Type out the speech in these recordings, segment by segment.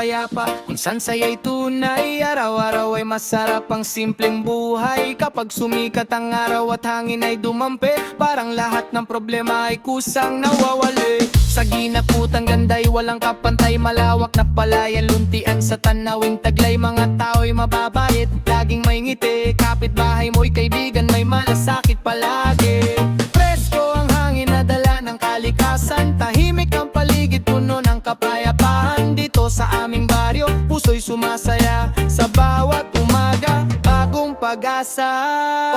payapa, minsan saya'y tunay. Araw-araw ay masarap ang simpleng buhay. Kapag sumikat ang araw at hangin ay dumampi, parang lahat ng problema ay kusang nawawali. Sa ginaputan ganday walang kapantay, malawak na palayan, luntian sa tanawing taglay. Mga tao'y mababait, laging may ngiti, kapitbahay mo'y kaibigan, may malasakit palagi. Presko ang hangin na dala ng kalikasan, tahimik ang paligid, puno ng kapayapaan. Dito sa aming baryo, puso'y sumasaya sa bawat umaga, bagong pag-asa.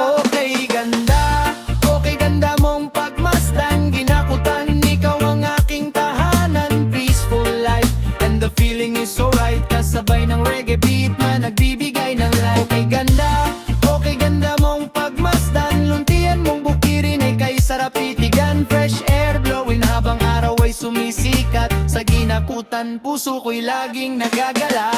Okay ganda mong pagmasdan, ginakutan, ikaw ang aking tahanan. Peaceful life, and the feeling is so right, kasabay ng reggae beat na nagbibigay ng life. Okay ganda mong pagmasdan, luntian mong bukirin ay kay sarap titigan. Fresh air blowing habang araw ay sumisikat, sa ginakutan puso ko'y laging nagagala.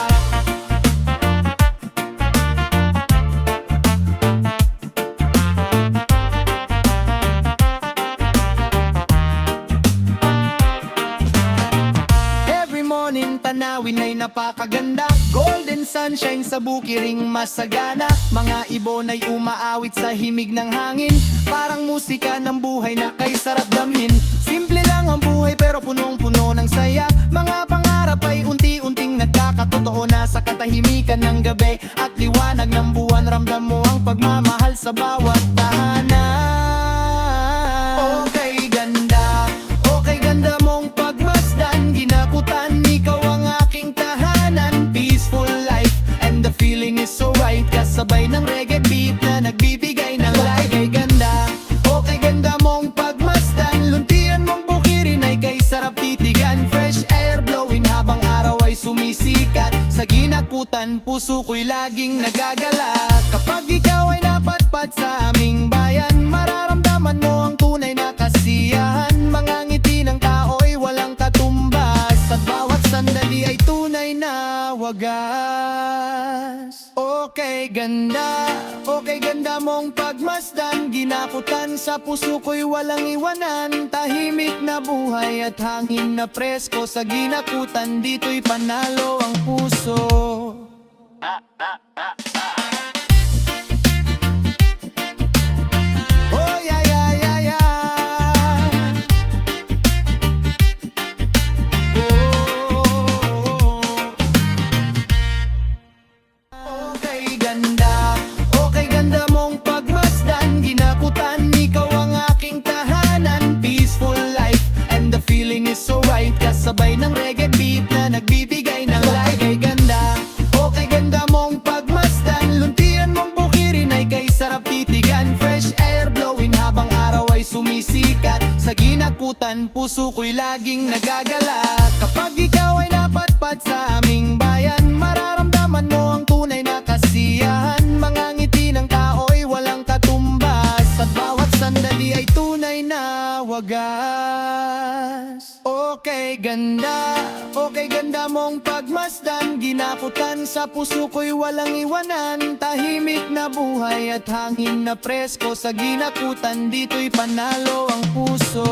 Tanawin ay napakaganda, golden sunshine sa bukiring masagana. Mga ibon ay umaawit sa himig ng hangin, parang musika ng buhay na kay sarap damhin. Simple lang ang buhay pero punong-puno ng saya, mga pangarap ay unti-unting nagkakatotoo na. Sa katahimikan ng gabi at liwanag ng buwan, ramdam mo ang pagmamahal sa bawat tahanan. Okay ganda mong pagmasdan, ginakutan, ikaw ang aking tahanan. Peaceful life, and the feeling is so right, kasabay ng reggae beat na nagbibigay ng life. Okay ganda mong pagmasdan, luntian mong bukirin ay kay sarap titigan. Fresh air blowing habang araw ay sumisikat, sa ginakutan puso ko'y laging nagagala. Kapag ikaw ay napatpat sa aming bayan, mararamdaman mo ang tunay na kasiyahan. Mga ngiti ng tao'y walang katumbas, at bawat sandali ay tunay na wagas. Okay ganda mong pagmasdan, ginakutan, sa puso ko'y walang iwanan. Tahimik na buhay at hangin na presko, sa ginakutan dito'y panalo ang puso. Okay ganda mong pagmasdan, ginakutan, ikaw ang aking tahanan. Peaceful life, and the feeling is so right, kasabay ng reggae beat na nagbibigay ng life. Okay ganda mong pagmasdan, luntian mong bukirin ay kay sarap titigan. Fresh air blowing habang araw ay sumisikat, sa ginakutan puso ko'y laging nagagala. Kapag ikaw ay napatpat sa aming bayan, mararamdaman mo ang tunay na kasiyahan. Mga ngiti ng tao'y walang katumbas, at bawat sandali ay tunay na wagas. Okay ganda mong pagmasdan, ginakutan, sa puso ko'y walang iwanan. Tahimik na buhay at hangin na presko, sa ginakutan dito'y panalo ang puso.